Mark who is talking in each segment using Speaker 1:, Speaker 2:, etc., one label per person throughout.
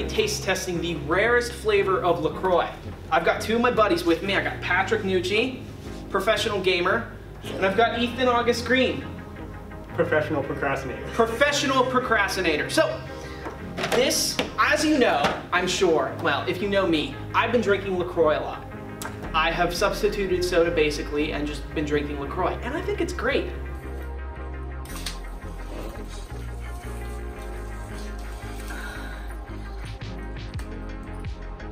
Speaker 1: be taste testing the rarest flavor of LaCroix. I've got two of my buddies with me. I got Patrick Nucci, professional gamer, and I've got Ethan August Green,
Speaker 2: professional procrastinator.
Speaker 1: Professional procrastinator. So, this, as you know, I'm sure, well, if you know me, I've been drinking LaCroix a lot. I have substituted soda basically and just been drinking LaCroix, and I think it's great.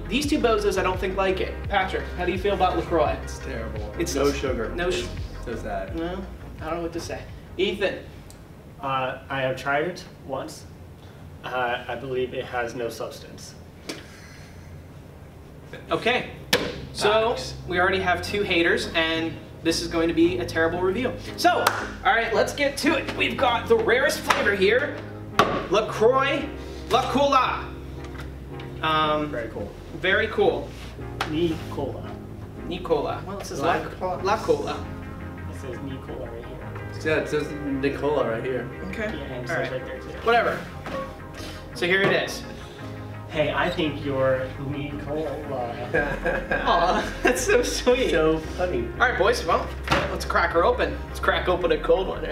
Speaker 1: These two bozos I don't think like it. Patrick, how do you feel about LaCroix?
Speaker 3: It's terrible.
Speaker 1: It's
Speaker 3: no sugar.
Speaker 1: No sugar.
Speaker 3: So sad.
Speaker 1: No, I don't know what to say. Ethan.
Speaker 2: I have tried it once. I believe it has no substance.
Speaker 1: Okay, so we already have two haters, and this is going to be a terrible review. So, all right, let's get to it. We've got the rarest flavor here, LaCroix LaCola.
Speaker 2: Very cool.
Speaker 1: Very cool.
Speaker 2: LaCola.
Speaker 1: LaCola. Well, it says LaCola.
Speaker 2: It says LaCola right here.
Speaker 3: Yeah, it says LaCola right here.
Speaker 1: Okay.
Speaker 2: Yeah, and it
Speaker 1: all
Speaker 2: says
Speaker 1: right.
Speaker 2: right there too.
Speaker 1: Whatever. So here it is.
Speaker 2: Hey, I think you're LaCola.
Speaker 1: Aw, that's so sweet.
Speaker 2: So funny.
Speaker 1: All right, boys. Well, let's crack her open. Let's crack open a cold one.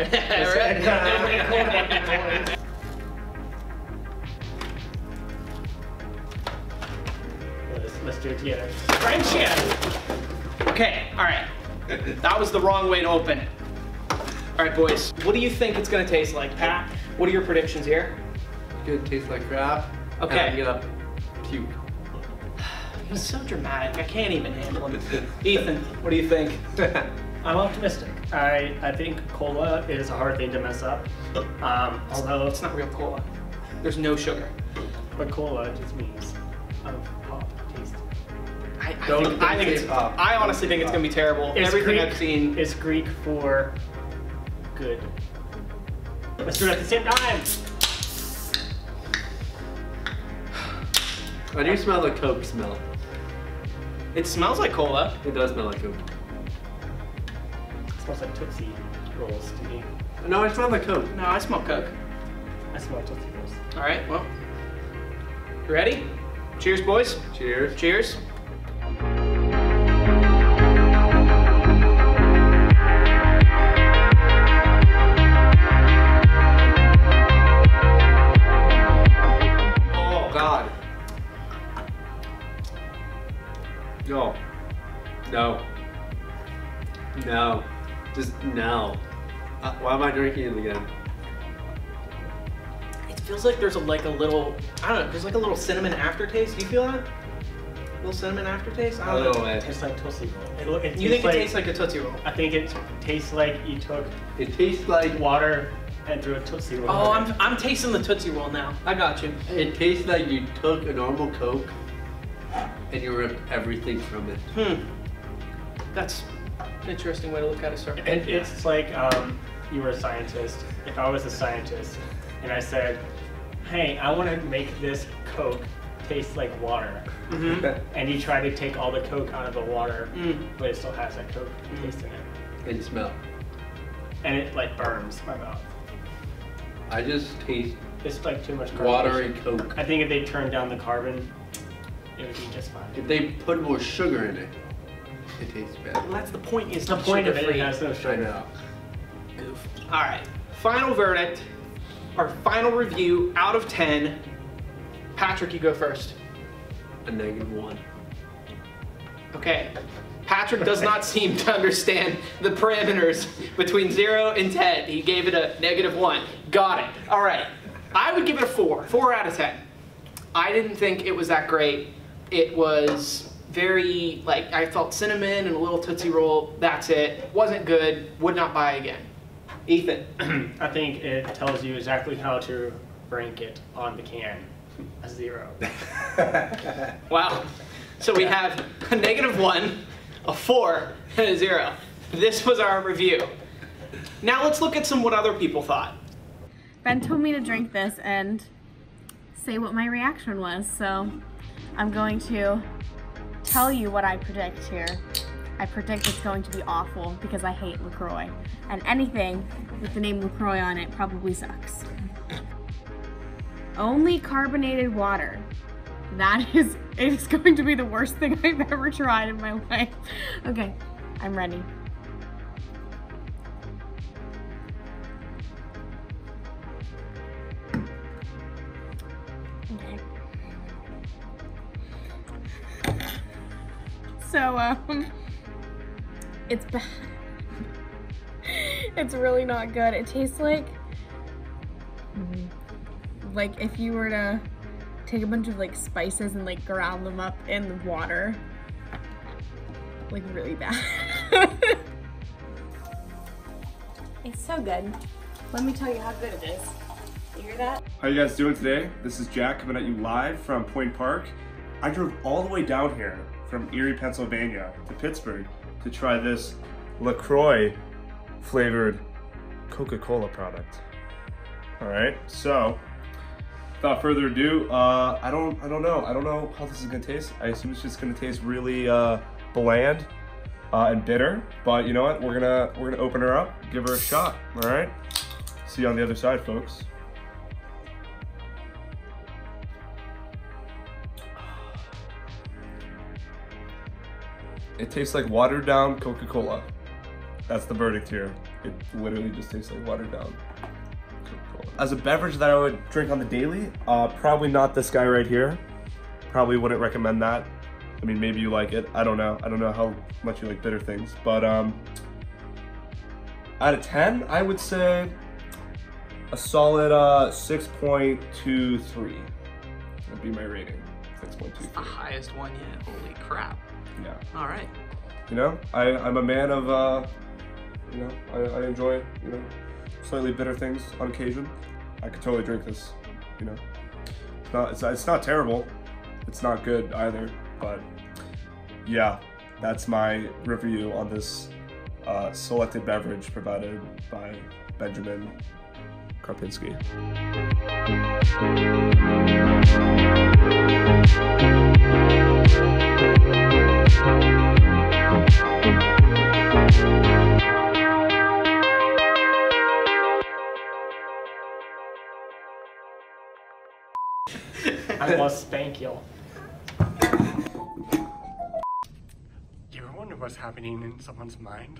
Speaker 2: Let's do it together.
Speaker 1: Friendship. Okay. All right. That was the wrong way to open it. All right, boys. What do you think it's gonna taste like, Pat? What are your predictions here?
Speaker 3: It's gonna taste like crap.
Speaker 1: Okay.
Speaker 3: And I'm gonna puke.
Speaker 1: He's so dramatic. I can't even handle him. Ethan, what do you think?
Speaker 2: I'm optimistic. I think cola is a hard thing to mess up. Although
Speaker 1: It's not real cola. There's no sugar.
Speaker 2: but cola just means pop taste.
Speaker 1: I honestly think it's gonna be terrible.
Speaker 2: It's
Speaker 1: Everything
Speaker 2: Greek.
Speaker 1: I've seen.
Speaker 2: It's Greek for good. Let's do it at the same time.
Speaker 3: I do smell the Coke smell.
Speaker 1: It smells like cola.
Speaker 3: It does smell like Coke.
Speaker 2: It smells like Tootsie Rolls to me.
Speaker 3: No, I smell the Coke.
Speaker 1: No, I smell Coke.
Speaker 2: I smell Tootsie Rolls.
Speaker 1: All right, well, you ready? Cheers, boys.
Speaker 3: Cheers.
Speaker 1: Cheers.
Speaker 3: Oh God. No. No. No. Just no. Why am I drinking it again?
Speaker 1: It feels like there's like a little, I don't know, there's like a little cinnamon aftertaste. Do you feel that? A little cinnamon aftertaste? I
Speaker 3: A
Speaker 1: don't
Speaker 3: little
Speaker 1: know.
Speaker 2: It
Speaker 3: bit.
Speaker 2: tastes like Tootsie Roll.
Speaker 1: You think it tastes like a Tootsie Roll?
Speaker 2: I think it tastes like you took
Speaker 3: It tastes like
Speaker 2: water and threw a Tootsie Roll.
Speaker 1: Oh,
Speaker 2: in it.
Speaker 1: I'm tasting the Tootsie Roll now. I got you.
Speaker 3: It tastes like you took a normal Coke and you ripped everything from it.
Speaker 1: That's an interesting way to look at it, sir.
Speaker 2: And it's like you were a scientist. If I was a scientist and I said, hey, I want to make this Coke taste like water. And you try to take all the Coke out of the water, but it still has that Coke taste in it.
Speaker 3: And smell.
Speaker 2: And it like burns my mouth.
Speaker 3: I just taste
Speaker 2: It's like too much carbon.
Speaker 3: watery Coke.
Speaker 2: I think if they turned down the carbon, it would be just fine.
Speaker 3: If they put more sugar in it, it tastes
Speaker 1: Well,
Speaker 3: bad.
Speaker 1: that's the point. Is
Speaker 2: The point of it, it
Speaker 1: sugar-free.
Speaker 2: has no
Speaker 3: I
Speaker 2: sugar.
Speaker 3: know.
Speaker 1: Goof. All right, final verdict, our final review out of 10. Patrick, you go first.
Speaker 3: A -1.
Speaker 1: Okay. Patrick does not seem to understand the parameters between 0 and 10. He gave it a -1. Got it. All right. I would give it a 4. 4 out of 10. I didn't think it was that great. It was very, like, I felt cinnamon and a little Tootsie Roll. That's it. Wasn't good. Would not buy again. Ethan.
Speaker 2: I think it tells you exactly how to rank it on the can. A 0.
Speaker 1: Wow. So we have a -1, a 4, and a 0. This was our review. Now let's look at what other people thought.
Speaker 4: Ben told me to drink this and say what my reaction was, so I'm going to tell you what I predict here. I predict it's going to be awful because I hate LaCroix, and anything with the name LaCroix on it probably sucks. Only carbonated water. it is going to be the worst thing I've ever tried in my life. Okay, I'm ready. Okay. So, it's bad. It's really not good. It tastes like if you were to take a bunch of like spices and like ground them up in the water. Like really bad. It's so good. Let me tell you how good it is. You hear that?
Speaker 5: How you guys doing today? This is Jack coming at you live from Point Park. I drove all the way down here from Erie, Pennsylvania to Pittsburgh to try this LaCroix flavored Coca-Cola product. All right, so without further ado, I don't know how this is gonna taste. I assume it's just gonna taste really bland and bitter. But you know what? We're gonna open her up, give her a shot. All right. See you on the other side, folks. It tastes like watered down Coca-Cola. That's the verdict here. It literally just tastes like watered down Coca-Cola. As a beverage that I would drink on the daily, probably not this guy right here. Probably wouldn't recommend that. I mean, maybe you like it. I don't know. I don't know how much you like bitter things. But out of 10, I would say a solid 6.23 would be my rating. 6.23.
Speaker 1: The highest one yet. Holy crap.
Speaker 5: Yeah.
Speaker 1: All right.
Speaker 5: You know, I'm a man of, you know, I enjoy, you know, slightly bitter things on occasion. I could totally drink this, you know. It's not terrible. It's not good either, but yeah, that's my review on this selected beverage provided by Benjamin Karpinski.
Speaker 2: I must spank you. You ever wonder what's happening in someone's mind?